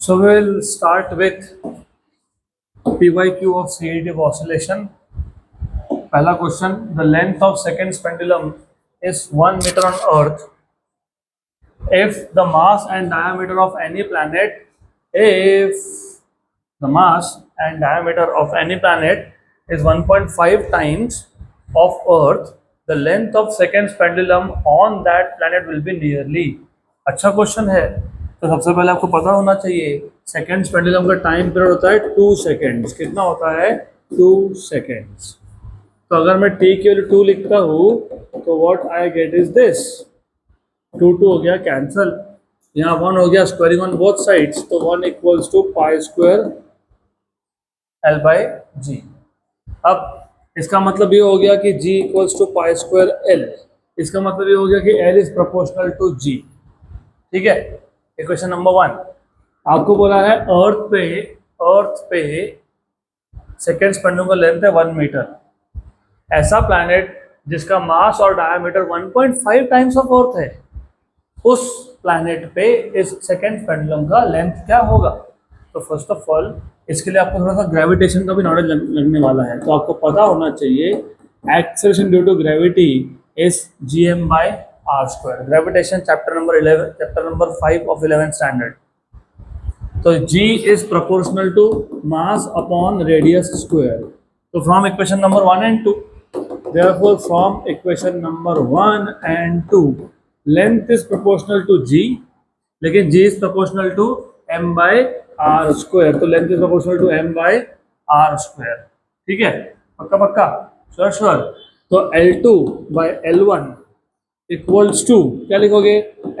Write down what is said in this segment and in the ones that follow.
So we'll start with PYQ of CET of oscillation. पहला question, the length of seconds pendulum is 1 meter on Earth. If the mass and diameter of any planet, if the mass and diameter of any planet is 1.5 times of Earth, the length of seconds pendulum on that planet will be nearly. अच्छा question है. तो सबसे पहले आपको पता होना चाहिए seconds pendulum का टाइम पीरियड होता है 2 सेकेंड्स. कितना होता है? 2 सेकेंड्स. तो अगर मैं t की वैल्यू 2 लिखता हूँ तो what I get is this. 2 2 हो गया कैंसल. यहाँ 1 हो गया स्क्वायरिंग ऑन बोथ साइड्स, तो 1 equals to pi square L by G. अब इसका मतलब ये हो गया कि g equals to pi square L. इसका मतलब ये हो गया कि l is proportional to g. ठीक है. क्वेश्चन नंबर 1 आपको बोला है अर्थ पे सेकेंड्स पेंडुलम का लेंथ है 1 मीटर. ऐसा प्लैनेट जिसका मास और डायमीटर 1.5 टाइम्स ऑफ अर्थ है, उस प्लैनेट पे इस सेकेंड पेंडुलम का लेंथ क्या होगा? तो फर्स्ट ऑफ ऑल इसके लिए आपको थोड़ा सा ग्रेविटेशन का भी नॉलेज लगने वाला है. तो आपको पता होना चाहिए acceleration due to gravity is gm by r square. Gravitation chapter number 5 of 11th standard. तो g is proportional to mass upon radius square. तो from equation number 1 and 2, therefore from equation number 1 and 2 length is proportional to g, लेकिन g is proportional to m by r square. तो length is proportional to m by r square. ठीक है, पक्का पक्का, sure. तो L2 by L1 equals to क्या लिखोगे?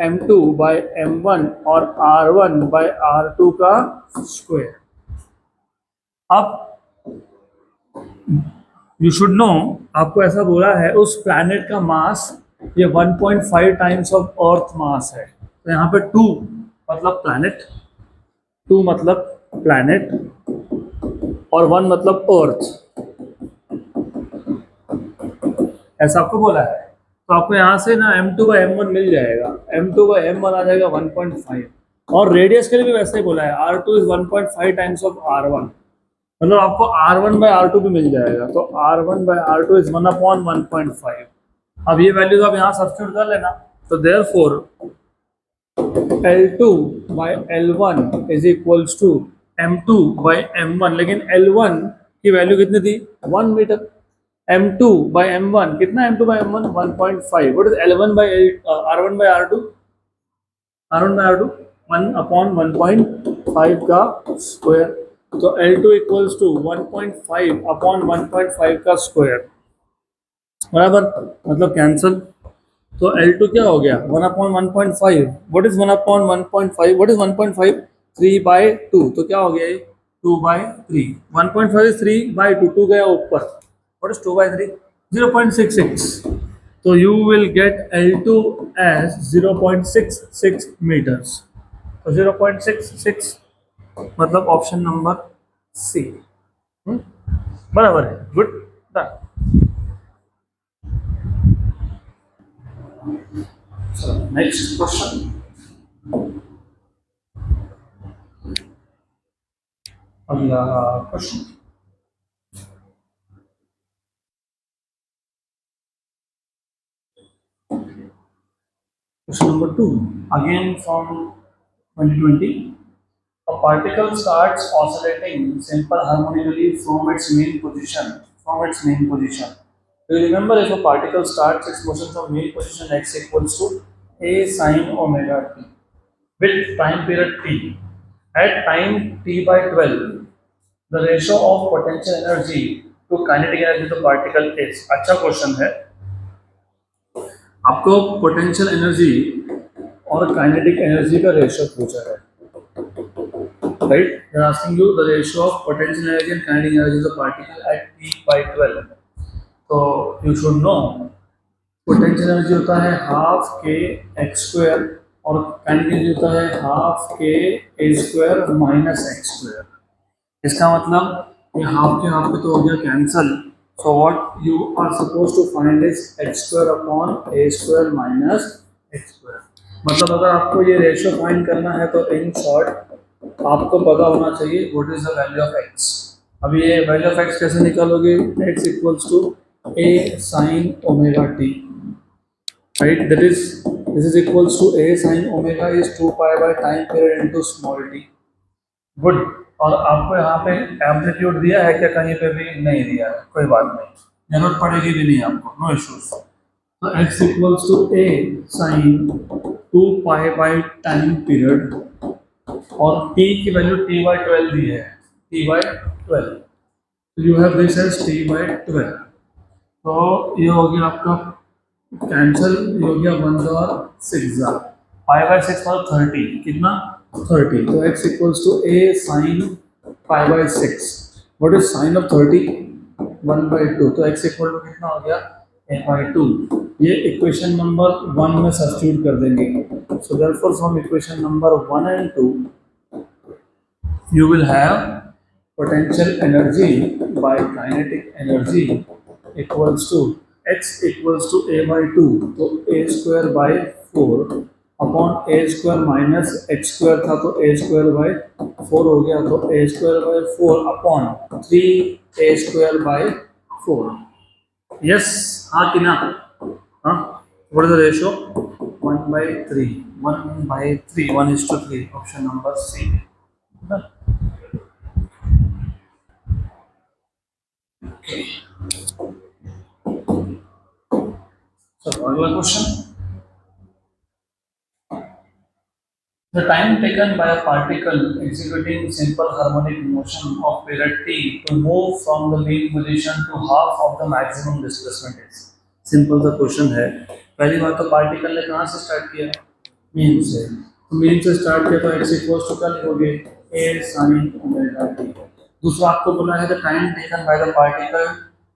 m2 by m1 और r1 by r2 का स्क्वायर. अब यू शुड नो, आपको ऐसा बोला है उस प्लैनेट का मास ये 1.5 टाइम्स ऑफ अर्थ मास है. तो यहाँ पे 2 मतलब प्लैनेट, 2 मतलब प्लैनेट और 1 मतलब अर्थ, ऐसा आपको बोला है. तो आपको यहाँ से ना m2 by m1 मिल जाएगा. m2 by m1 आ जाएगा 1.5. और रेडियस के लिए भी वैसे ही बोला है r2 is 1.5 times of r1. मतलब आपको r1 by r2 भी मिल जाएगा. तो r1 by r2 is 1 upon 1.5. अब ये वैल्यूज आप यहाँ सब्स्टिट्यूट कर लेना. तो therefore L2 by L1 is equals to M2 by M1. लेकिन L1 की वैल्यू कितनी थी? 1 मीटर. M2 by M1 कितना? M2 by M1 1.5. What is L1 by R1 by R2? R1 by R2 1 upon 1.5 का square. तो L2 equals to 1.5 upon 1.5 का square, बराबर, मतलब कैंसल. तो L2 क्या हो गया? 1 upon 1.5. What is 1 upon 1.5? What is 1.5? 3 by 2. तो क्या हो गया ये? 2 by 3. 1.5 is 3 by 2. 2 गया ऊपर. What is 2 by 3? 0.66. तो you will get L2 as 0.66 meters. तो 0.66 मतलब ऑप्शन नंबर सी. बराबर है. Good, done. Next question. अगला question. Question number 2, again from 2020. A particle starts oscillating simple harmonically from its main position. Do you remember, if a particle starts its motion from main position x equals to a sin omega t with time period t. At time t by 12, the ratio of potential energy to kinetic energy of the particle is. अच्छा question है. आपको potential energy और kinetic energy का ratio पूछा है, right? They are asking you the ratio of potential energy and kinetic energy of the particle at t by 12. तो you should know potential energy होता है हाफ के एक्स स्क्वायर और kinetic energy होता है हाफ के ए स्क्वायर माइनस एक्स स्क्वायर. इसका मतलब ये हाफ के तो हो गया cancel. So what you are supposed to find is x square upon a square minus x square. मतलब अगर आपको ये रेशियो फाइंड करना है तो इन शॉर्ट आपको पता होना चाहिए what is the value of X. अब ये वैल्यू ऑफ एक्स कैसे निकालोगे? X equals to A sine omega T, right? That is this is equals to A sine omega is 2 pi by time period into small T. Good. और आपको यहाँ पे amplitude दिया है क्या? कहीं पे भी नहीं दिया है, कोई बात नहीं, जरूरत पड़ेगी भी नहीं आपको, नो इश्यूज। तो x equals to A sine 2 pi by time period, और t की वैल्यू t बाई 12 दी है, t बाई 12, तो you have this as t by 12। तो ये हो गया आपका कैंसिल, ये हो गया 1 और 6 पाई बाई 6 और 30, कितना? 30। तो x equals to a sine pi by 6। What is sine of 30? 1/2। तो x इक्वल टू कितना हो गया? a/2। ये इक्वेशन नंबर 1 में सब्स्टिट्यूट कर देंगे। So therefore from equation number 1 and 2 you will have potential energy by kinetic energy equals to x equals to a by 2, तो a square by 4 upon a square minus x square था तो a square by 4 हो गया, तो a square by 4 upon 3 a square by 4। Yes, हाँ कि ना? हाँ, what is the ratio? 1/3, 1/3, 1:3, option number C. So, अगला question, the time taken by a particle executing simple harmonic motion of period t to move from the mean position to half of the maximum displacement is। Simple सा question है। पहली बात तो particle ने कहाँ से start किया? Mean से। तो मीन से स्टार्ट किया तो x इक्वल्स टू क्या लिखोगे? a sin omega t। दूसरा आपको बोला है the time taken by the particle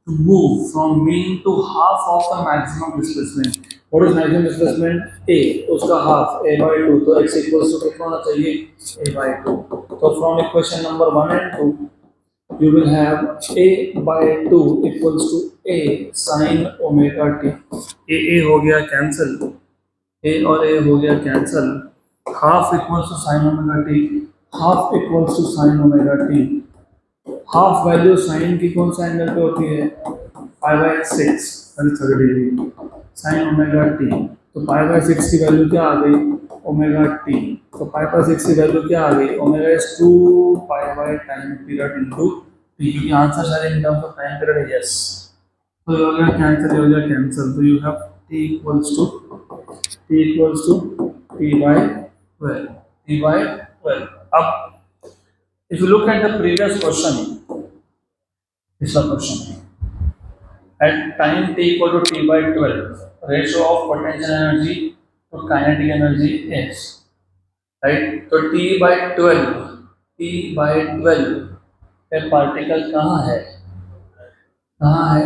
to move from mean to half of the maximum displacement। What is maximum displacement? a, उसका half a/2, तो x equals to कितना होना चाहिए? a/2। तो from equation number 1 and 2 you will have a/2 equals to a sin omega t। a हो गया cancel, a और a हो गया cancel, half equals to sin omega t, half equals to sin omega t। Half value sine की कौन सा angle पे होती है? π/6, 30 डिग्री, साइन ओमेगा टी। तो π/6 की वैल्यू क्या आ गई? Omega T. तो π/6 की वैल्यू क्या आ गई? Omega is 2 pi by time period into T, क्योंकि आंसर सारे in terms of time period है। यस, तो ये हो गया कैंसिल, ये हो गया कैंसिल, तो you have t equals to t/12, t/12। अब if you look at the previous question, this question, at time t equal to t/12, ratio of potential energy to kinetic energy is, right? तो t/12 पे particle कहाँ है? कहाँ है?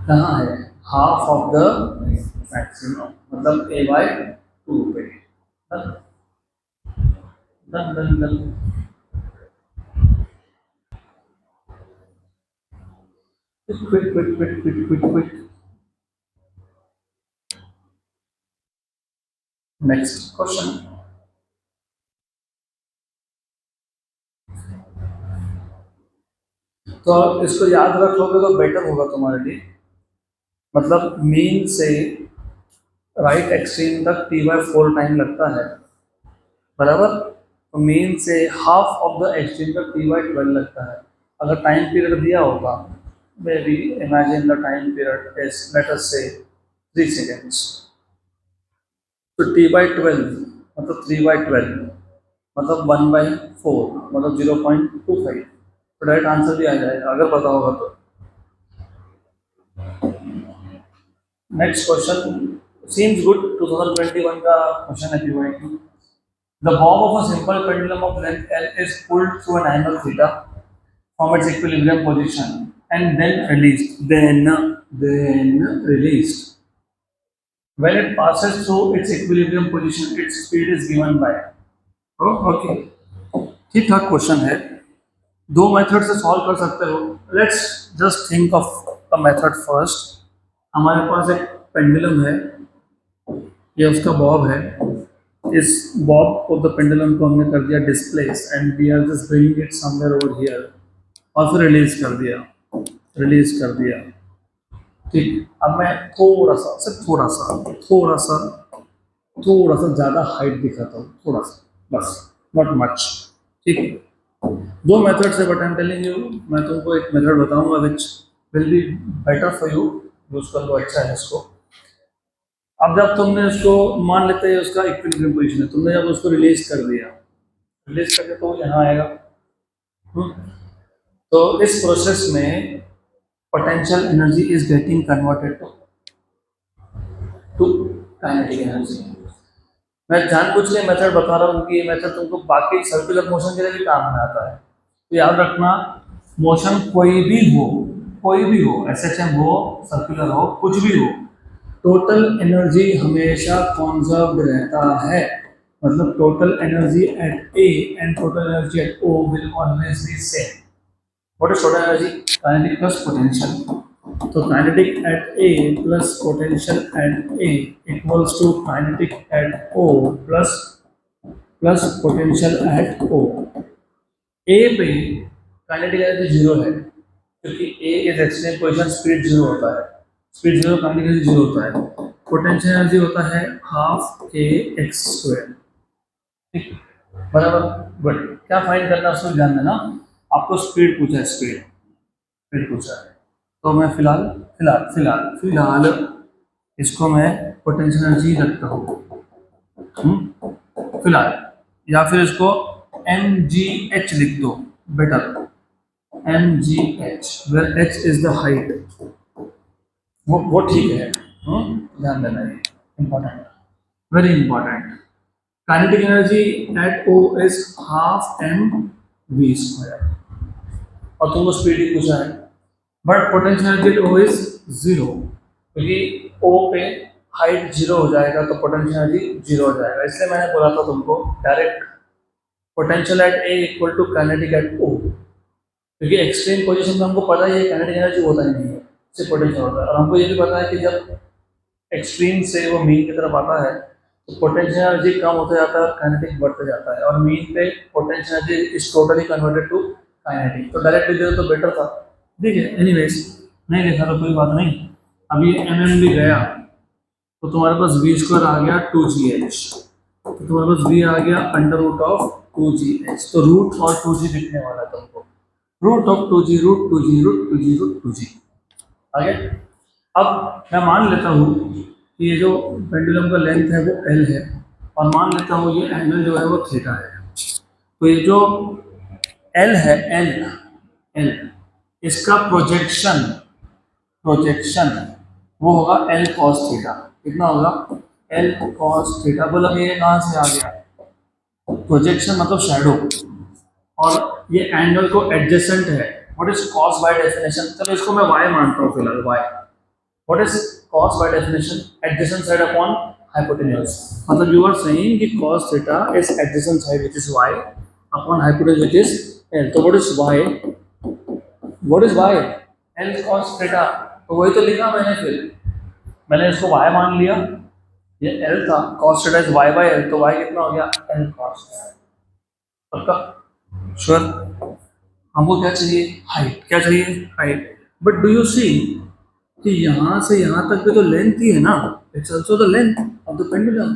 कहाँ है? Half of the maximum, मतलब a/2 पे। Done done done. Quick. Next question. तो इसको याद रख लोगे तो बेटर होगा तुम्हारे लिए। मतलब मीन से राइट एक्सट्रीम तक t/4 टाइम लगता है, बराबर? तो मीन से हाफ ऑफ द एक्सट्रीम तक t/12 लगता है। अगर टाइम पीरियड दिया होगा, may be imagine the time period is let us से 3 सेकेंड्स, तो t/12 मतलब 3/12 मतलब 1/4 मतलब 0.25, तो डायरेक्ट आंसर भी आ जाएगा अगर पता होगा तो। नेक्स्ट क्वेश्चन सीम्स गुड, 2021 का क्वेश्चन है PYQ. The Bob of a simple pendulum of length L is pulled through an angle theta from its equilibrium position and then released. When it passes through its equilibrium position, its speed is given by। Okay, ठीक ठाक question है, दो method से solve कर सकते हो। Let's just think of a method first. हमारे पास एक पेंडुलम है, ये उसका बॉब है, इस बॉब ऑफ द पेंडुलम को हमने कर दिया displace and we are just bringing it somewhere over here और फिर रिलीज कर दिया। ठीक, अब मैं थोड़ा सा सिर्फ थोड़ा सा ज़्यादा हाइट दिखाता हूँ, थोड़ा सा बस, नॉट मच। ठीक है, दो मेथड्स है but I am telling you, मैं तुमको एक मेथड बताऊंगा which will be better for you, use कर लो, अच्छा है इसको। अब जब तुमने उसको मान लेते हैं उसका इक्विलिब्रियम पोजीशन है, तुमने जब उसको रिलीज करके तो यहाँ आएगा। हम्म, तो इस प्रोसेस में potential energy is getting converted to kinetic energy. मैं जानबूझ के मेथड बता रहा हूँ कि ये मेथड तुमको बाकी सर्कुलर मोशन के लिए भी काम में आता है। तो याद रखना, मोशन कोई भी हो, एसएचएम हो, सर्कुलर हो, कुछ भी हो, टोटल एनर्जी हमेशा कॉन्जर्व्ड रहता है। मतलब total energy at A and total energy at O will always be same. What is total energy? Kinetic plus potential. तो kinetic at A plus potential at A equals to kinetic at O plus plus potential at O. A पे kinetic energy zero है क्योंकि A is extreme position, speed zero होता है, speed zero, kinetic energy zero होता है। Potential energy होता है half ए x square. ठीक, बराबर। बट क्या फाइंड करना है उसको ध्यान देना, आपको स्पीड पूछा है, स्पीड पूछा है। तो मैं फिलहाल फिलहाल फिलहाल फिलहाल इसको मैं पोटेंशियल एनर्जी रखता हूँ फिलहाल, या फिर इसको एम जी एच लिख दो, better, m g h, where h is the height. वो ठीक है। ध्यान देना, ये important, very important. Kinetic energy at O is half m v square और तुमको स्पीड ही पूछा है। But potential energy O is zero, क्योंकि ओ पे हाइट जीरो हो जाएगा तो पोटेंशियल एनर्जी जीरो हो जाएगा। इसलिए मैंने बोला था तुमको direct potential at A equal to kinetic at O, क्योंकि एक्सट्रीम पोजीशन में हमको पता ही है काइनेटिक एनर्जी होता ही नहीं है, सिर्फ पोटेंशियल होता है। और हमको ये भी पता है कि जब एक्सट्रीम से वो मीन की तरफ आता है तो पोटेंशियल एनर्जी कम होता जाता है और काइनेटिक बढ़ते जाता है, और मीन पे potential energy is totally converted to kinetic. तो डायरेक्ट दे तो बेटर था। ठीक है, एनीवेज नहीं लिखा तो कोई बात नहीं। अभी एम भी गया तो तुम्हारे पास वी स्क्वायर आ गया 2gh, तो तुम्हारे पास वी आ गया अंडर रूट ऑफ 2gh। तो रूट और 2g लिखने वाला है तुमको, root of 2g, root 2g, root 2g, root 2g। आगे अब मैं मान लेता हूँ कि ये जो पेंडुलम का लेंथ है वो एल है, और मान लेता हूँ ये एंगल जो है वो थीटा है। तो ये जो एल है, एल इसका प्रोजेक्शन प्रोजेक्शन वो होगा एल कॉस थीटा। कितना होगा? L cos theta. बोला ये कहाँ से आ गया? प्रोजेक्शन मतलब शैडो, और ये एंगल को एडजेसेंट है। What is cos by definition? चलो इसको मैं y मानता हूँ फिलहाल, y। What is cos by definition? Adjacent side upon hypotenuse. मतलब यू आर सेइंग कि cos theta is adjacent side which is y upon hypotenuse which is l। तो what is y? What is y? l cos theta. तो वही तो लिखा मैंने, फिर मैंने इसको y मान लिया, ये l था, cos theta is y by l, तो y कितना हो गया? l cos। पक्का? श्योर? हमको क्या चाहिए? हाइट। क्या चाहिए? Height. But do you see कि यहाँ से यहाँ तक भी तो लेंथ ही है ना, it's also the length of the pendulum,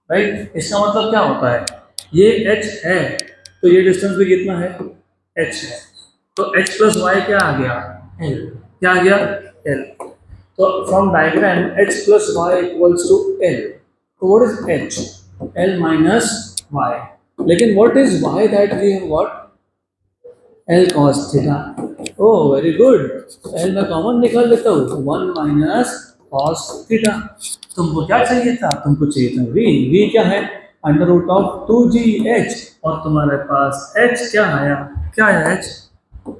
right? इसका मतलब क्या होता है? ये h है तो ये डिस्टेंस भी कितना है? h है। तो h प्लस वाई क्या आ गया? l। क्या आ गया? l। तो from diagram h plus y equals to l। तो what is h? l minus y। लेकिन what is y that we have got? l cos theta. Oh very good, l मैं common निकाल लेता हूँ, 1 minus cos theta. तुमको क्या चाहिए था? तुमको चाहिए था v। v क्या है? अंडर रूट ऑफ 2gh, और तुम्हारे पास h क्या आया? क्या आया h?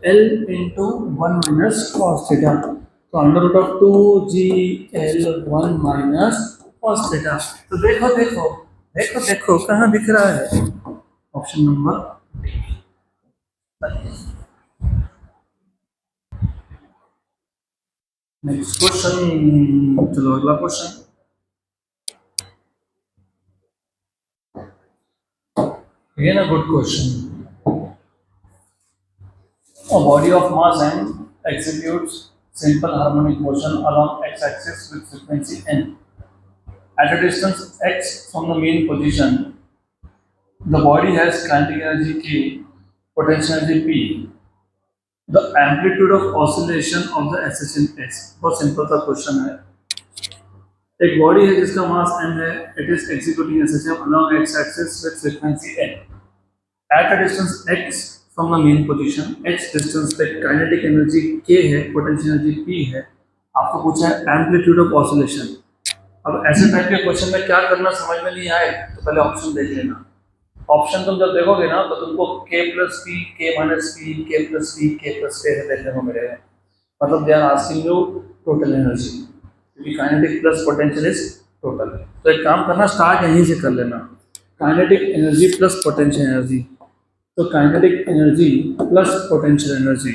l into 1 minus cos theta. तो under root of 2gl 1 minus cos theta. तो देखो देखो देखो देखो कहाँ दिख रहा है? Option number next question. चलो अगला question. Again a good question. A body of mass m executes simple harmonic motion along x-axis with frequency n. At a distance x from the main position, the body has kinetic energy k, potential energy p. The amplitude of oscillation of the SH in s. बहुत simple सा question है. एक body है जिसका मास m है, it is executing SHM along x-axis with frequency n. At a distance x from the main position, x distance पे kinetic energy k है, potential energy p है. आपको पूछा है amplitude of oscillation. अब ऐसे टाइप के क्वेश्चन में क्या करना समझ में नहीं आए तो पहले ऑप्शन देख लेना. ऑप्शन तुम जब देखोगे ना तो तुमको k plus P, K minus P, K plus P, K plus के देखने को मिलेगा. मतलब they are asking you total energy, क्योंकि kinetic plus potential is total. तो एक काम करना, स्टार्ट यहीं से कर लेना. Kinetic energy plus potential energy. तो kinetic energy plus potential energy.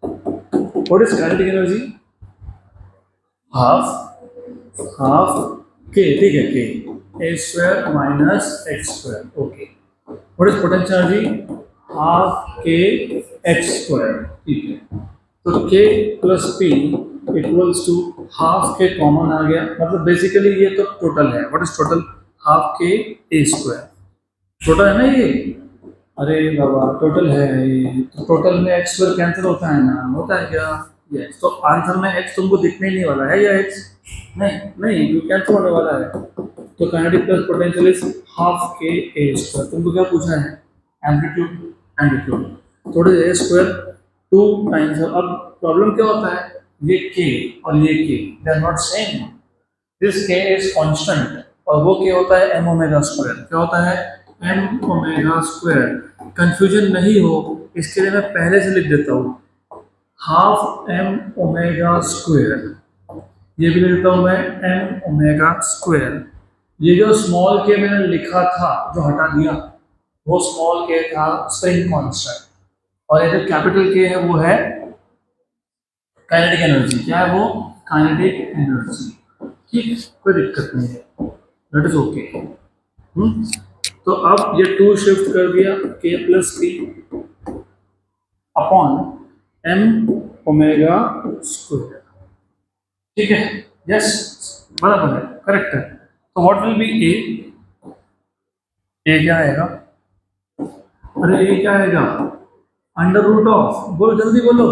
What is kinetic energy? Half K, ठीक है, K A square minus X square. Okay. What is potential energy? Half के एक्स स्क्वायर. ठीक है. तो k plus p equals to half k common आ गया. मतलब basically ये तो टोटल है. What is total? हाफ के ए स्क्वायर. टोटल है ना ये? अरे बाबा टोटल है ये. तो टोटल में एक्स स्क्वायर कैंसिल होता है ना? होता है क्या? यस. तो आंसर में एक्स तुमको दिखने नहीं वाला है, या एक्स नहीं नहीं ये कैंसिल होने वाला है. तो kinetic plus potential is half के ए स्क्वायर. तुमको क्या पूछा है? एम्पलीट्यूड. थोड़े ए स्क्वायर 2 टाइम्स. अब प्रॉब्लम क्या होता है, ये k और ये k they are not same. This k is constant और वो k होता है m ओमेगा स्क्वायर. क्या होता है? m omega square. कंफ्यूजन नहीं हो इसके लिए मैं पहले से लिख देता हूँ, हाफ m ओमेगा स्क्वायर. ये भी लिख देता हूँ मैं m ओमेगा स्क्वायर. ये जो स्मॉल k मैंने लिखा था जो हटा दिया, वो स्मॉल k था स्प्रिंग कांस्टेंट, और ये जो कैपिटल के है वो है काइनेटिक एनर्जी. क्या है वो? Kinetic energy. ठीक, कोई दिक्कत नहीं है, दैट इज ओके. तो अब ये 2 शिफ्ट कर दिया, k plus p upon m omega square. ठीक है. यस, बराबर है, करेक्ट है. तो व्हाट विल बी a? क्या आएगा? अरे a क्या आएगा? अंडर रूट ऑफ, बोलो जल्दी बोलो,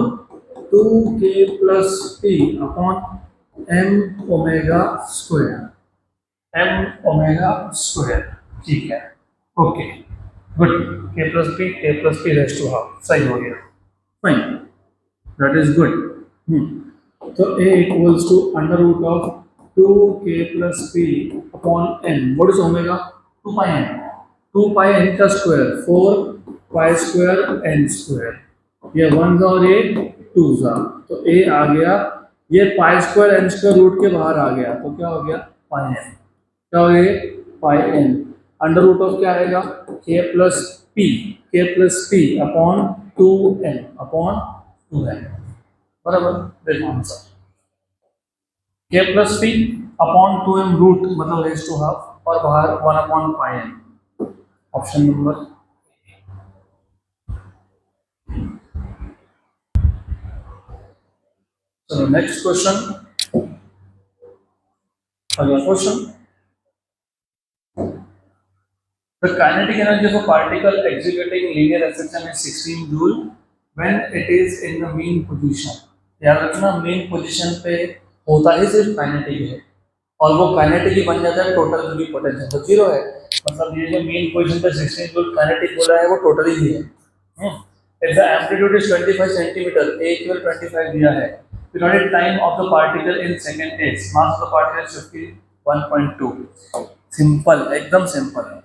2k plus p upon m omega square. m omega square. ठीक है, okay, good. k plus p raised to half. सही हो गया, फाइन, दैट इज गुड. तो a equals to under root of 2k plus p upon m. What is omega? 2 pi n. 2 pi n का square 4 pi square n square. ये 1 और ये 2 जा, तो a आ गया. ये pi square n square root के बाहर आ गया, तो क्या हो गया? Pi n. क्या हो गया? Pi n. Under root of क्या आएगा? k plus p upon 2n upon 2n. बराबर, देखो answer. k plus p upon 2m root मतलब रेज टू हाफ, और बाहर 1 अपॉन pi n. Option number. So next question. अगला question. The kinetic energy of a particle executing linear acceleration is 16 joule when it is in the mean position. याद रखना, main position पे होता ही सिर्फ kinetic है, और वो काइनेटिक ही बन जाता है टोटल की पोटेंशियल तो जीरो है. मतलब ये जो मेन पोजीशन पे 16 जूल काइनेटिक बोला है वो टोटल ही है. If the amplitude is 25 centimeter, a equal 25 दिया है. Periodic time of the particle in second is. Mass of the particle is 51.2. Simple, एकदम सिंपल है.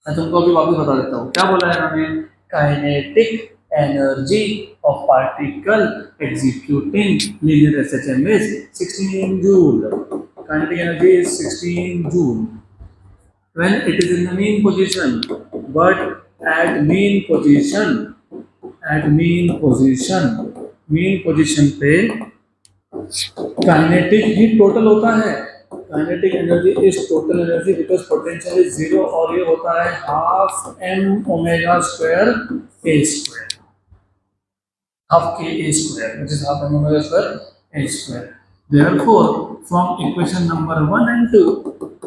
मैं तुमको अभी वापस बता देता हूँ क्या बोला है इन्होंने. Kinetic energy of particle executing linear SHM is 16 joule. Kinetic energy is 16 joule when it is in the mean position, but at mean position पे काइनेटिक ही टोटल होता है. Kinetic energy is total energy because potential is zero, और ये होता है half m omega square a square, half k a square, which is half m omega square a square. Therefore, from equation number 1 and 2,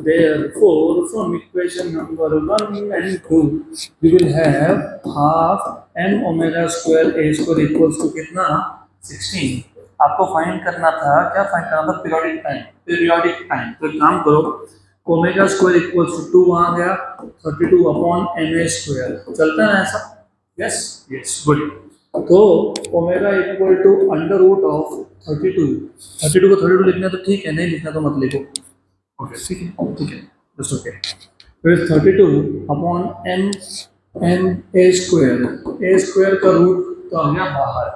therefore, from equation number 1 and 2, we will have half m omega square a square equals to कितना 16. आपको find करना था, क्या find करना था? Periodic time, periodic time. तो एक काम करो, ओमेगा स्क्वायर इक्वल्स टू 2 वहां गया, 32 अपॉन एम ए स्क्वायर, चलता है ना ऐसा? Yes yes, good. तो omega equal to under root of 32, 32 को 32 लिखना तो ठीक है, नहीं लिखना तो मत लिखो। ओके ठीक है, ठीक है, जस्ट ओके। फिर 32 upon m m a square का रूट तो आ गया बाहर।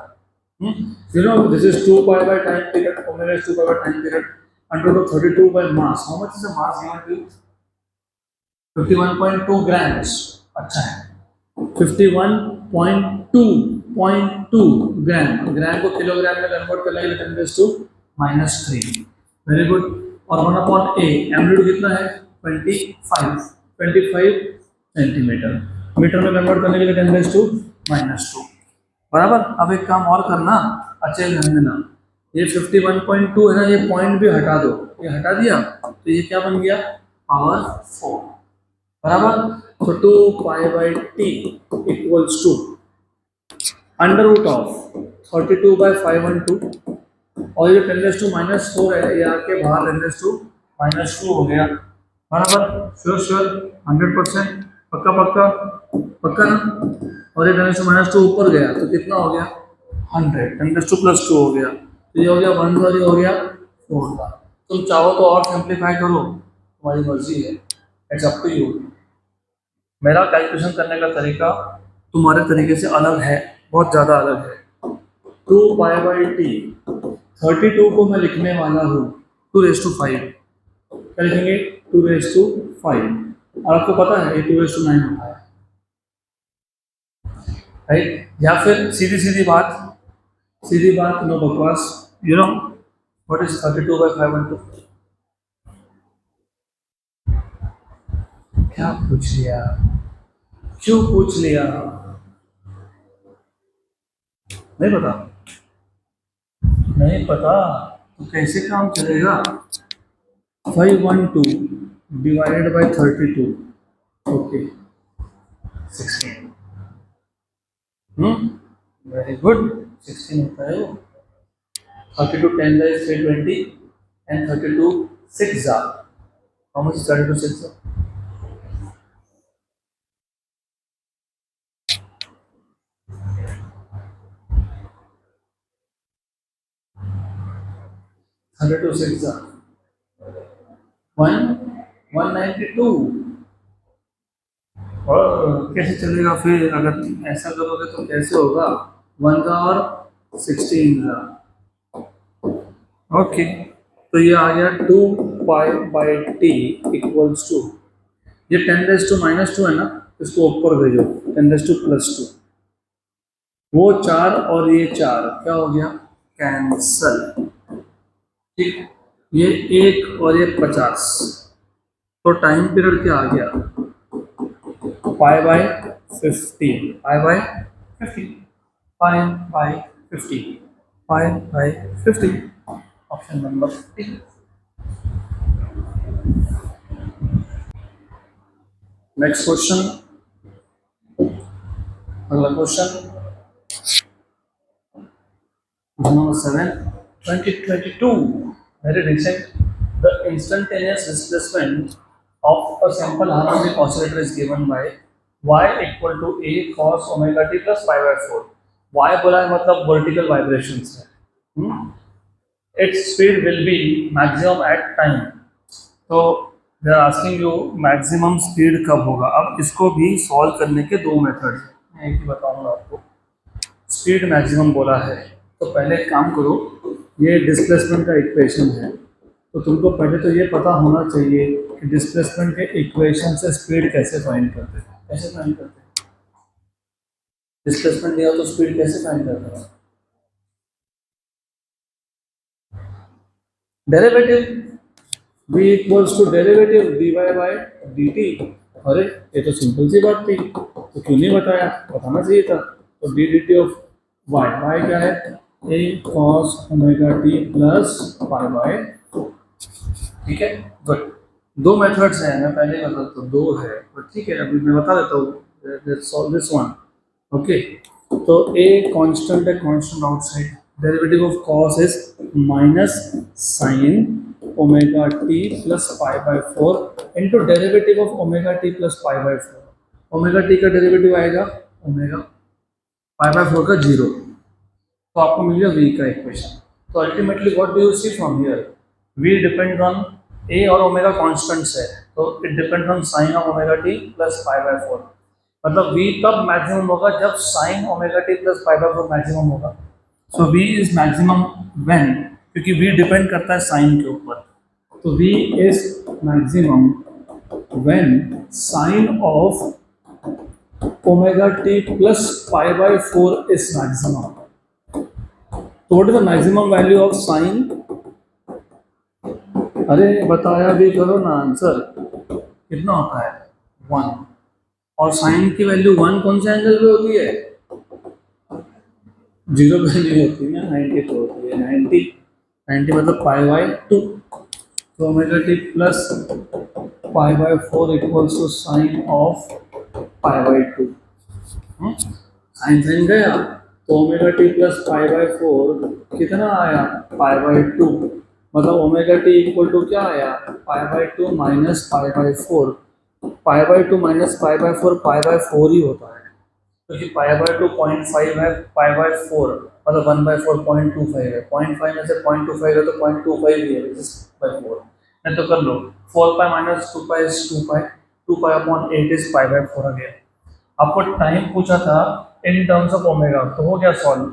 You know this is 2 pi by time period, omega is 2 pi by time period, under root of 32 by mass. How much is the mass given to? 51.2 grams. अच्छा है, 51.2 ग्राम, ग्राम को kilogram में convert करने के लिए 10⁻³ वेरी गुड। और 1 upon ए, amplitude कितना है? 25 सेंटीमीटर, मीटर में कन्वर्ट करने के लिए 10⁻²। बराबर। अब एक काम और करना, अच्छे ध्यान देना, ये 51.2 है ना, ये पॉइंट भी हटा दो, ये हटा दिया तो ये क्या बन गया? पावर 4, बराबर। तो 2 pi by t equals to under root of 32 by 512, और ये 10⁻⁴ है, ये आके बाहर 10⁻⁻² हो गया, बराबर। श्योर श्योर, 100%, पक्का पक्का पक्का ना। और ये 10⁻² ऊपर गया तो कितना हो गया? 100, 10⁻²+ हो गया, तो ये हो गया 1 और ये हो गया 4 का। तुम चाहो तो और सिंप्लीफाई करो, तुम्हारी मर्जी है, इट्स अप टू यू। मेरा कैलकुलेशन करने का तरीका तुम्हारे तरीके से अलग है, बहुत ज़्यादा अलग है। 2 पाई बाई टी, 32 को मैं लिखने वाला हूँ 2⁵, क्या लिखेंगे? 2⁵, और आपको पता है ये 2⁹ होता है, राइट? या फिर सीधी बात, नो बकवास, you know what is 32 by 512? क्या पूछ लिया? क्यों पूछ लिया? नहीं पता? नहीं पता तो कैसे काम चलेगा? 512 divided by 32, okay 16। Very good, 16 होता है वो। 32 10 is 320 and 32 6 are, how much is 32 6 are? 32 6 are 192। और कैसे चलेगा फिर? अगर ऐसा करोगे तो कैसे होगा? 1 का और 16 का, ओके। तो ये आ गया 2 pi by t equals to, ये 10⁻² है ना, इसको ऊपर भेजो, 10⁻², वो 4 और ये 4 क्या हो गया? कैंसल, ठीक। ये 1 और ये 50, तो टाइम पीरियड क्या आ गया? Pi by 50, pi by 50, pi by 50, pi by 50, option number D. Next question, अगला question number 7, 2022, very recent. The instantaneous displacement of a simple harmonic oscillator is given by y equal to a cos omega t plus pi by 4. y बोला है मतलब vertical vibrations है। Its speed will be maximum at time. तो they are asking you maximum speed कब होगा। अब इसको भी solve करने के दो मेथड हैं, मैं एक ही बताऊंगा आपको। स्पीड मैक्सिमम बोला है तो पहले एक काम करो, ये डिस्प्लेसमेंट का इक्वेशन है, तो तुमको पहले तो ये पता होना चाहिए कि डिस्प्लेसमेंट के इक्वेशन से स्पीड कैसे फाइंड करते हैं। कैसे फाइंड करते हैं? डिस्प्लेसमेंट दिया तो स्पीड कैसे फाइंड करते हैं? Derivative, v equals to derivative dy by dt। अरे ये तो सिंपल सी बात थी, तो क्यों नहीं बताया, बताना चाहिए था। तो D D T of y, y क्या है, a cos omega t plus pi bye, ठीक है गुड। दो मेथड्स हैं, मैं पहले ही बता देता हूँ, दो है पर ठीक है अभी मैं बता देता हूँ। Let's solve this one. Okay, तो a कांस्टेंट है, constant outside, derivative of cos is minus sign omega t plus pi by 4 into derivative of omega t plus pi by 4। Omega t का डेरिवेटिव आएगा omega, pi by 4 का 0, तो आपको मिल गया v का equation. तो ultimately what do you see from here, v depend on a और omega constants है, तो it depend on sine of omega t plus pi by 4। मतलब v तब मैक्सिमम होगा जब sine omega t plus pi by 4 maximum होगा। So v is maximum when, क्योंकि v depend करता है साइन के ऊपर, तो v is maximum when sine of omega t plus pi by 4 is maximum. तो what is the maximum value of sine, अरे बताया भी करो ना आंसर, कितना होता है 1, और साइन की वैल्यू 1 कौन से एंगल पे होती है, 0 पे नहीं होती ना, 90 पे होती है। 90 90 मतलब पाई बाय 2, तो omega t plus pi by 4 equals to sine of pi by 2। Sine sine गया, तो omega t plus pi by 4 कितना आया, पाई बाय 2, मतलब ओमेगा टी इक्वल टू क्या आया, पाई by 2 minus pi by 4। Pi by 2 minus pi by 4 pi by 4 ही होता है, क्योंकि पाई बाय 2 0.5 है, पाई बाय 4 मतलब 1/4 0.25 है, 0.5 में से 0.25 है तो 0.25 ही है, which is by 4। नहीं तो कर लो 4 pi minus 2 pi is 2 pi, 2 pi upon 8 is pi by 4 again. आपको टाइम पूछा था इन टर्म्स ऑफ ओमेगा, तो हो गया सॉल्व।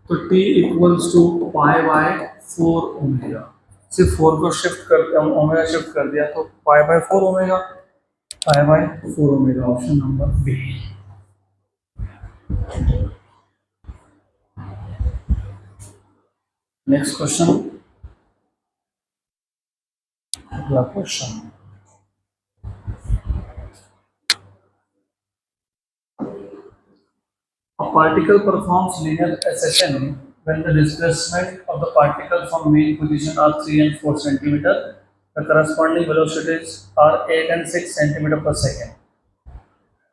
तो t equals to pi by 4 omega, सिर्फ 4 को शिफ्ट कर ओमेगा शिफ्ट कर दिया, तो pi by 4 omega, pi by 4 omega, option number B. Next question, अगला question, a particle performs linear acceleration when the displacement of the particle from main position are 3 and 4 centimeter. The corresponding velocities are 8 and 6 centimeter per second,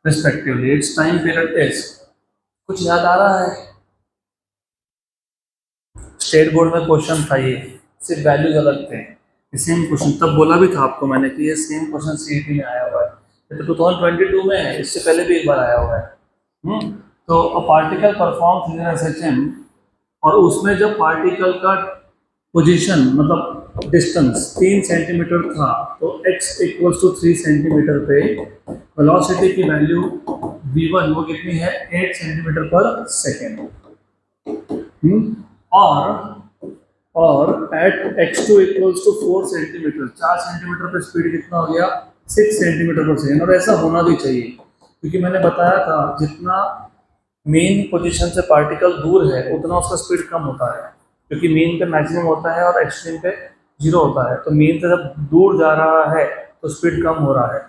respectively. Its time period is, कुछ याद आ रहा है, state board में question था ये, सिर्फ values अलग थे। सेम क्वेश्चन तब बोला भी था आपको मैंने कि ये सेम क्वेश्चन सीईटी में आया हुआ है, ये तो 2022 में है, इससे पहले भी एक बार आया हुआ है। तो a particle performs linear acceleration, और उसमें जब पार्टिकल का पोजीशन मतलब डिस्टेंस 3 सेंटीमीटर था, तो x इक्वल्स टू 3 सेंटीमीटर पे वेलोसिटी की वैल्यू v1 वो कितनी है, 8 सेंटीमीटर पर सेकेंड। और at x2 equals to 4 centimetre, 4 centimetre पे स्पीड कितना हो गया, 6 सेंटीमीटर पर सेकेंड। और ऐसा होना भी चाहिए, क्योंकि मैंने बताया था जितना मेन पोजीशन से पार्टिकल दूर है उतना उसका स्पीड कम होता है, क्योंकि मेन पे मैक्सिमम होता है और एक्सट्रीम पे 0 होता है। तो मेन से जब दूर जा रहा है तो स्पीड कम हो रहा है।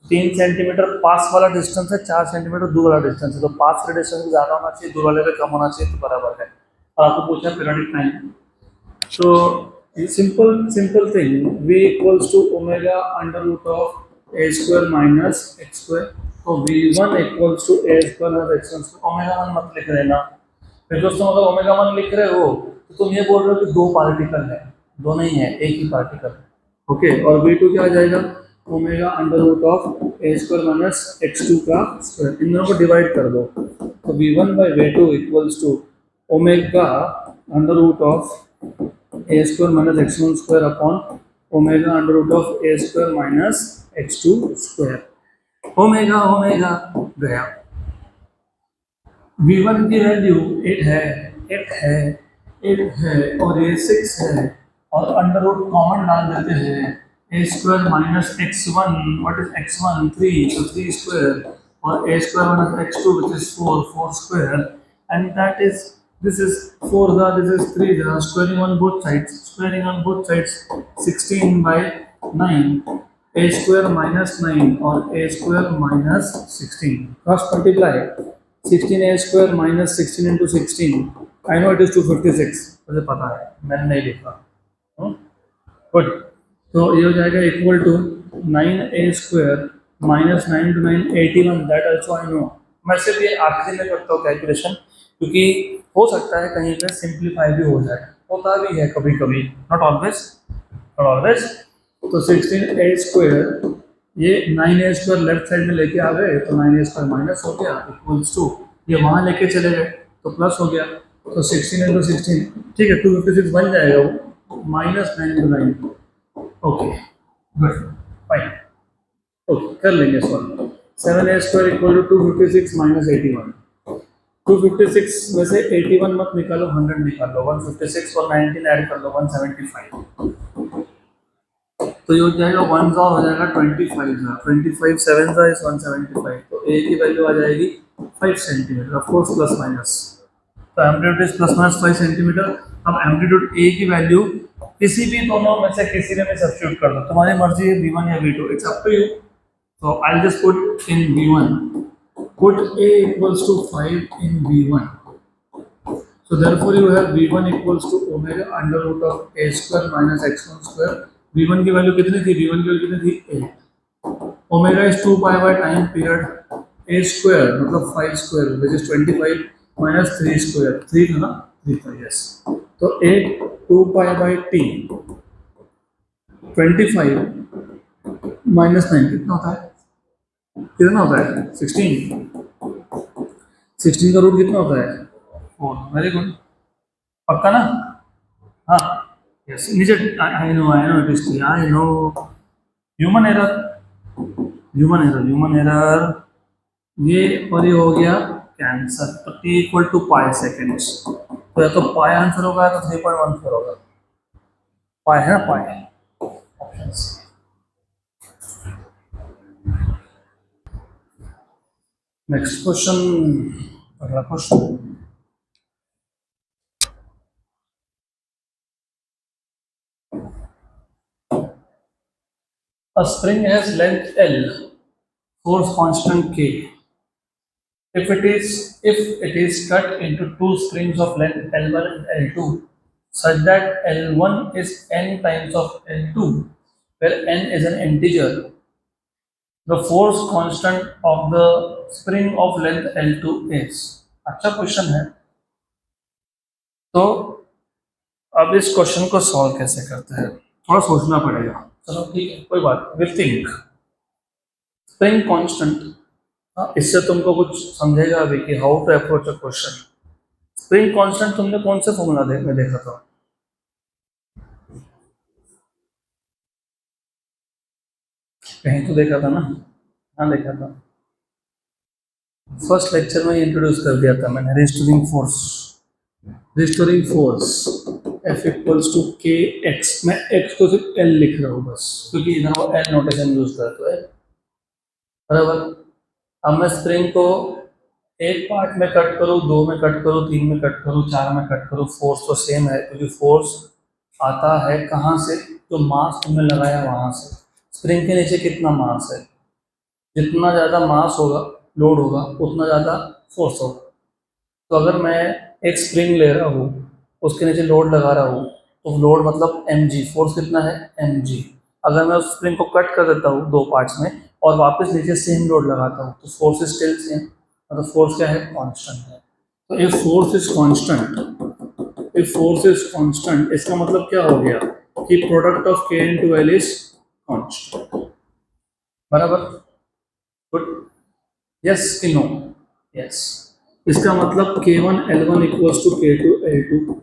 3 सेंटीमीटर पास वाला डिस्टेंस है, 4 सेंटीमीटर दूर वाला डिस्टेंस है, तो पास वाले डिस्टेंस ज़्यादा होना चाहिए, दूर वाले पे कम होना चाहिए, तो बराबर है। और आपको पूछना है पीरियोडिक टाइम, तो simple thing, v equals to omega under root of a square minus x square, तो v1 equals to a square minus x1 square। Omega 1 मत लिख देना, फिर दोस्तों अगर ओमेगा 1 लिख रहे हो तो तुम ये बोल रहे हो कि दो पार्टिकल है, दो नहीं है, एक ही पार्टिकल है। ओके, और v2 क्या आ जाएगा, omega under root of a square minus x2 का स्क्वायर, इन दोनों को डिवाइड कर दो, तो v1 by v2 equals to omega under root of a square minus x1 square upon omega under root of a square minus x2 square। Omega omega गया, v1 की value 8 है, 8 है, 8 है, और ये 6 है, और अंडर रूट कॉमन डाल देते हैं, a square minus x1, what is x1 3, तो 3 स्क्वायर, और a square minus x2 which is 4, 4 square, and that is, this is 4 this is 3 squaring on both sides, 16 by 9 A square minus 9 और A square minus 16 cross multiply 16 A square minus 16 into 16 I know it is 256 मुझे पता है मैंने नहीं लिखा good तो ये हो जाएगा equal to 9 A square minus 9 to 9 81 that also I know मैं सिर्फ ये आखिरी में करता हूँ कैलकुलेशन क्योंकि हो सकता है कहीं पे सिंप्लीफाई भी हो जाए होता भी है कभी कभी नॉट ऑलवेज तो 16 ए स्क्वायर ये 9 ए स्क्वायर लेफ्ट साइड में लेके आ गए तो 9 ए स्क्वायर माइनस हो गया इक्वल्स टू ये वहाँ लेके चले गए तो प्लस हो गया तो 16 इंटू 16 ठीक है 256 बन जाएगा वो minus 9 into 9 okay good fine okay कर लेंगे solve 7 a square equal to 256 minus 81 256 में से 81 मत निकालो 100 निकाल लो 156 और 19 ऐड कर लो 175 तो ये हो जाएगा 1 जा हो जाएगा 25 7 जा इज 175 तो ए की वैल्यू आ जाएगी 5 centimetre of course plus minus तो amplitude is plus minus 5 centimetre अब एम्पलीट्यूड ए की वैल्यू किसी भी दोनों में से किसी में भी सब्स्टिट्यूट कर दो तुम्हारी मर्जी है V1 या V2 it's up to you so I'll just put in V1 put A equals to 5 in V1 so therefore you have V1 equals to omega under root of A square minus x1 square V1 की value कितनी थी V1 की value कितनी थी 8 omega is 2 pi by time period A square मतलब 5 square which is 25 minus 3 square 3 था ना 3 था yes तो 8 2 pi by t 25 माइनस 9 कितना होता है कितना होता है 16 का रूट कितना होता है 4 वेरी गुड पक्का ना हाँ यस नीचे I know it is I know human error ये और ये हो गया कैंसर तो t equal to pi seconds तो या तो पाई आंसर होगा या तो 3.14 होगा पाई है ना पाई ऑप्शंस नेक्स्ट क्वेश्चन अगला question A spring has length L, force constant K. If it is cut into two springs of length L1 and L2, such that L1 is n times of L2, where n is an integer, the force constant of the spring of length L2 is. अच्छा question है तो अब इस question को solve कैसे करते हैं थोड़ा सोचना पड़ेगा चलो ठीक है कोई बात विल थिंक स्प्रिंग कांस्टेंट इससे तुमको कुछ समझेगा अभी कि how to approach a question spring constant तुमने कौन से फॉर्मूला में देखा था कहीं तो देखा था ना हाँ देखा था फर्स्ट लेक्चर में इंट्रोड्यूस कर दिया था मैंने restoring force F equals to k x मैं x को सिर्फ L लिख रहा हूँ बस क्योंकि इधर वो L नोटेशन यूज करते हैं बराबर अब मैं स्प्रिंग को एक पार्ट में कट करूँ 2 में कट करूँ 3 में कट करूँ 4 में कट करूँ फोर्स तो सेम है क्योंकि फोर्स आता है कहाँ से जो मास तुमने लगाया वहाँ से स्प्रिंग के नीचे कितना मास है जितना ज़्यादा मास होगा लोड होगा उतना ज़्यादा फोर्स होगा तो अगर मैं एक स्प्रिंग ले रहा हूँ उसके नीचे लोड लगा रहा हूँ तो लोड मतलब mg फोर्स कितना है mg अगर मैं उस स्प्रिंग को कट कर देता हूँ 2 पार्ट्स में और वापस नीचे सेम लोड लगाता हूँ तो फोर्स स्टिल सेम मतलब फोर्स क्या है कांस्टेंट है तो इफ फोर्स इज कांस्टेंट इसका मतलब क्या हो गया कि product of k into L is constant बराबर गुड यस कि नो यस इसका मतलब k1 L1 equals to k2 L2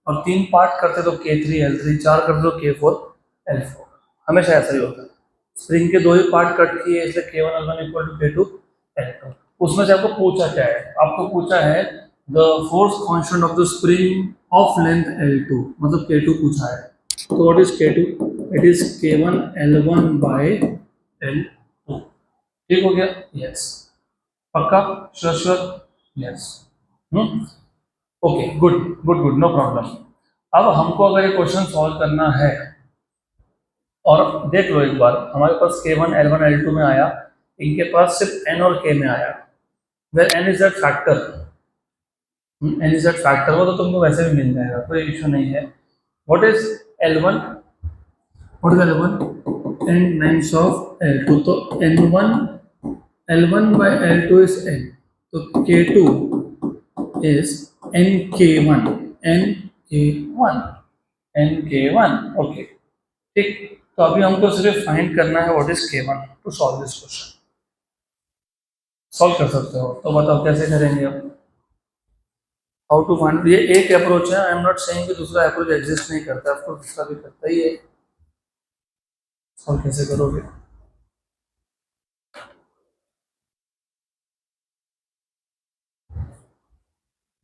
और 3 पार्ट करते तो k3 L3 4 करते तो k4 L4 हमेशा ऐसा ही होता है स्प्रिंग के 2 ही पार्ट कट किए इसलिए k1 L1 equal to k2 L2 उसमें से आपको पूछा क्या है आपको पूछा है the force constant of the spring of length L2 मतलब k2 पूछा है तो what is k2 it is k1 L1 by L2 ठीक हो गया यस पक्का sure yes okay good no problem अब हमको अगर ये क्वेश्चन सॉल्व करना है और देख लो एक बार, हमारे पास K1 L1 L2 में आया, इनके पास सिर्फ N और K में आया। Where N is that factor, N is that factor, वो तो तुमको वैसे भी मिल जाएगा, कोई इशू नहीं है। What is L1, what is L1 and names of L2, तो N1 L1 by L2 is N, तो K2 is NK1, NK1, NK1, okay ठीक। तो अभी हमको सिर्फ फाइंड करना है what is K1 to solve this question. Solve कर सकते हो तो बताओ कैसे करेंगे अब, हाउ टू फाइंड। ये एक अप्रोच है, आई एम नॉट सेइंग कि दूसरा अप्रोच एग्जिस्ट नहीं करता, ऑफ कोर्स दूसरा भी करता ही है। सॉल्व कैसे करोगे,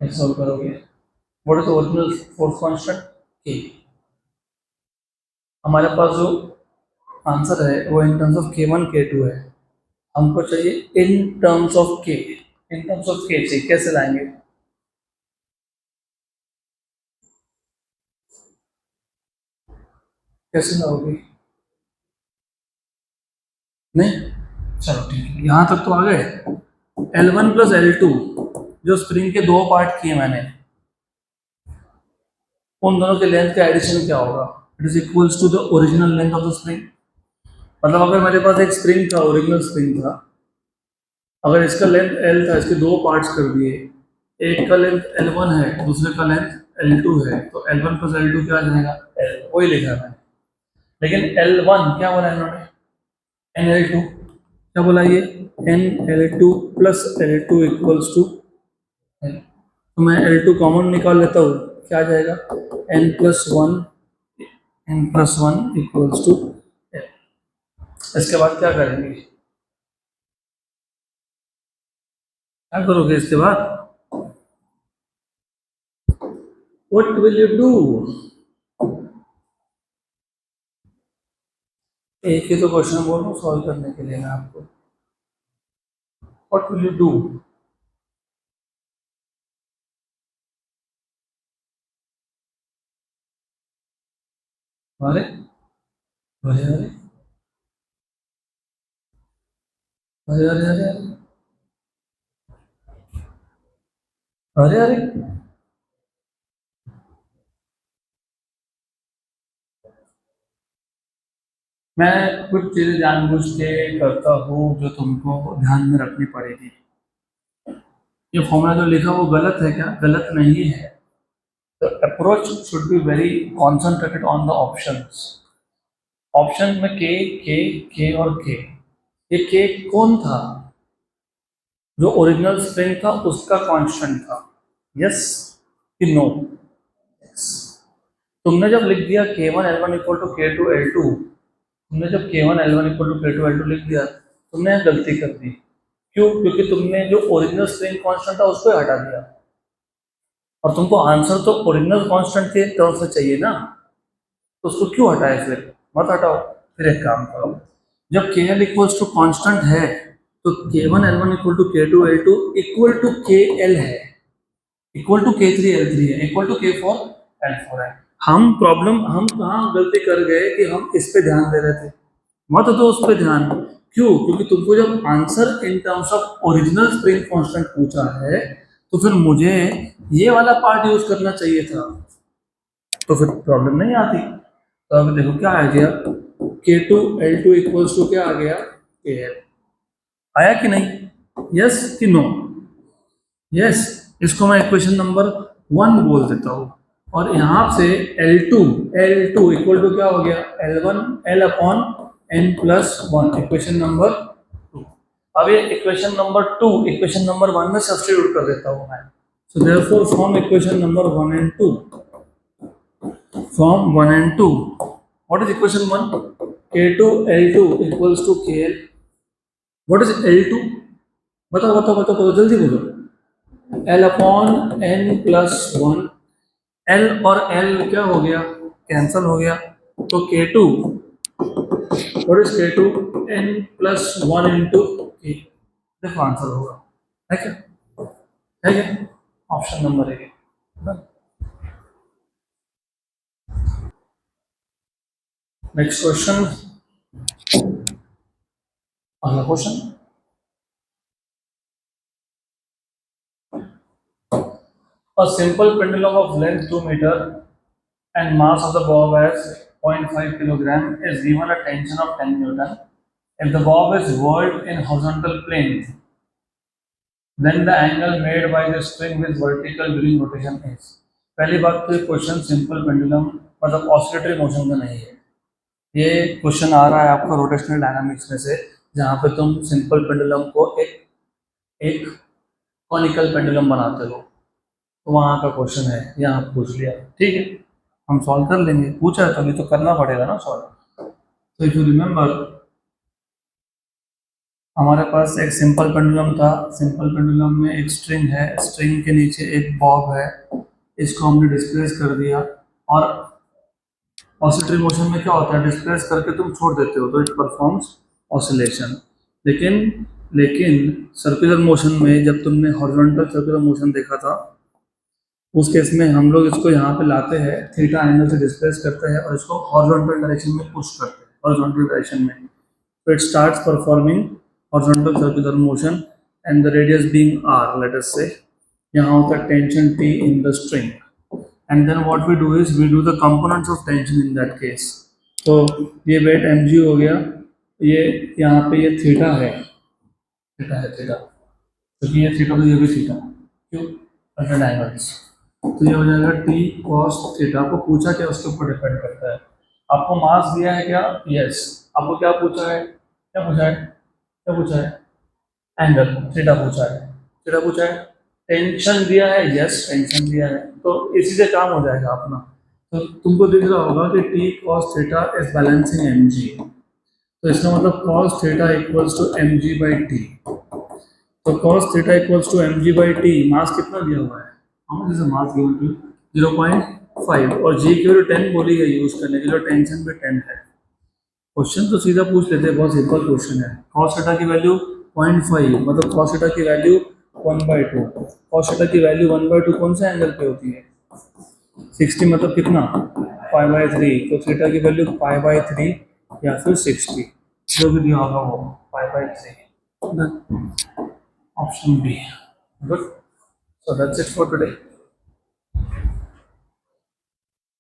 कैसे सॉल्व करोगे। What is original force constant K, हमारे पास जो आंसर है वो in terms of K1 K2 है, हमको चाहिए in terms of K, in terms of K चाहिए, कैसे लाएंगे। कैसे लाओगे, नहीं, चलो ठीक है, यहाँ तक तो आ गए। L1 प्लस L2, जो स्प्रिंग के दो पार्ट किए मैंने, उन दोनों के लेंथ का एडिशन क्या होगा, it is equals to the original length of the spring. मतलब अगर मेरे पास एक स्प्रिंग था, ओरिजिनल स्प्रिंग था, अगर इसका लेंथ L था, इसके दो पार्ट्स कर दिए, एक का लेंथ L1 है, दूसरे का लेंथ L2 है, तो L1 प्लस L2 क्या आ जाएगा, L, वही लिखा है मैंने। लेकिन L1 क्या बोला इन्होंने, NL2, क्या बोला ये, NL2 plus L2 equals to L, तो मैं L2 कॉमन निकाल लेता हूँ, क्या आ जाएगा, N+1 इक्वल्स टू L। इसके बाद क्या करेंगे, क्या करोगे इसके बाद, व्हाट विल यू डू। एक ही तो क्वेश्चन बोल रहा हूँ सॉल्व करने के लिए मैं आपको, व्हाट विल यू डू। अरे अरे अरे अरे अरे अरे अरे अरे, मैं कुछ चीजें जानबूझ के करता हूँ जो तुमको ध्यान में रखनी पड़ेगी। ये फॉर्मूला जो लिखा वो गलत है क्या, गलत नहीं है। The approach should be very concentrated on the options. Option में के और के, ये के कौन था, जो ओरिजिनल स्प्रिंग था उसका कांस्टेंट था, यस कि नो। तुमने जब लिख दिया K1 L1 equal to K2 L2, तुमने जब K1 L1 equal to K2 L2 लिख दिया, तुमने यहाँ गलती कर दी। क्यों, क्योंकि तुमने जो ओरिजिनल स्प्रिंग कांस्टेंट था उसको हटा दिया, और तुमको आंसर तो ओरिजिनल कांस्टेंट के तरफ से चाहिए ना, तो उसको क्यों हटाए, फिर मत हटाओ। फिर एक काम करो, जब के एल इक्वल्स टू कॉन्स्टेंट है, तो K1 L1 equal to K2 L2 equal to KL है, इक्वल टू K3 L3 है, इक्वल टू K4 L4 है। हम कहाँ गलती कर गए कि हम इस पे ध्यान दे रहे थे, मत दो उस पे ध्यान। क्यों, क्योंकि तुमको जब answer in terms of original spring constant पूछा है, तो फिर मुझे ये वाला पार्ट यूज करना चाहिए था, तो फिर प्रॉब्लम नहीं आती। तो अब देखो क्या आ गया, K2 L2 इक्वल्स टू क्या आ गया, KL, आया कि नहीं, यस कि नो, यस। इसको मैं इक्वेशन नंबर 1 बोल देता हूँ, और यहाँ से L2 इक्वल टू क्या हो गया, L1 L/N+1, इक्वेशन नंबर 2। अब ये इक्वेशन नंबर 2 इक्वेशन नंबर 1 में सब्स्टिट्यूट कर देता हूँ मैं, so therefore from equation number 1 and 2, from 1 and 2, what is equation 1, K2 L2 equals to KL, what is L2, बताओ बताओ बताओ बताओ जल्दी बोलो, L/N+1, L और L क्या हो गया, कैंसल हो गया, तो K2, what is K2, N+1 into K, देखो आंसर होगा, है क्या, है क्या, ऑप्शन नंबर 1। नेक्स्ट क्वेश्चन, अगला question, a simple pendulum of length 2 meter and mass of the bob as 0.5 kilogram is given a tension of 10 newton. If the bob is whirled in horizontal plane, then the angle made by the string with vertical during rotation is. पहली बात तो ये question simple pendulum मतलब oscillatory motion का नहीं है, ये question आ रहा है आपका रोटेशनल डायनामिक्स में से, जहाँ पे तुम सिंपल पेंडुलम को एक कॉनिकल पेंडुलम बनाते हो, तो वहाँ का क्वेश्चन है, यहाँ पूछ लिया, ठीक है, हम सॉल्व कर लेंगे, पूछा है तो अभी तो करना पड़ेगा ना सॉल्व। तो इफ यू रिमेंबर, हमारे पास एक सिंपल पेंडुलम था, सिंपल पेंडुलम में एक स्ट्रिंग है, स्ट्रिंग के नीचे एक बॉब है, इसको हमने डिस्प्लेस कर दिया, और ऑसिलेटरी मोशन में क्या होता है, डिस्प्लेस करके तुम छोड़ देते हो तो इट परफॉर्म्स ऑसिलेशन। लेकिन सर्कुलर मोशन में जब तुमने हॉरिजॉन्टल सर्कुलर मोशन देखा था, उस केस में हम लोग इसको यहाँ पे लाते हैं, थीटा एंगल से डिस्प्लेस करते हैं और इसको हॉरिजॉन्टल डायरेक्शन में पुश करते हैं, हॉरिजॉन्टल डायरेक्शन में, तो it starts performing horizontal circular motion and the radius being r, let us say, यहाँ होता है tension T in the string, and then what we do is we do the components of tension in that case। तो ये wait mg हो गया, ये यहाँ पे ये थीटा है, क्योंकि ये थीटा तो ये भी थीटा, क्यों, अल्टरनेट एंगल्स, तो ये हो जाएगा t cos थीटा। आपको पूछा क्या, उसके ऊपर डिपेंड करता है, आपको मास दिया है क्या, यस, आपको क्या पूछा है, एंगल थीटा पूछा है, टेंशन दिया है, यस टेंशन दिया है, तो इसी से काम हो जाएगा अपना। तो तुमको दिख रहा होगा कि t cos theta is balancing mg, तो इसका मतलब cos थीटा equals to mg by T, तो cos थीटा equals to mg by T, mass कितना दिया हुआ है, हम जैसे मास गिवन टू 0.5 और g की वैल्यू 10 बोली गई यूज करने के लिए, टेंशन भी 10 है। क्वेश्चन तो सीधा पूछ लेते हैं, बहुत सिंपल क्वेश्चन है, cos थीटा की वैल्यू 0.5 मतलब cos थीटा की वैल्यू 1/2, cos थीटा की वैल्यू 1/2 कौन से एंगल पे होती है, 60 मतलब कितना, π/3, तो थीटा की वैल्यू π/3 या फिर 60, जो भी दिया होगा वो π/3, option B. Good, so that's it for today.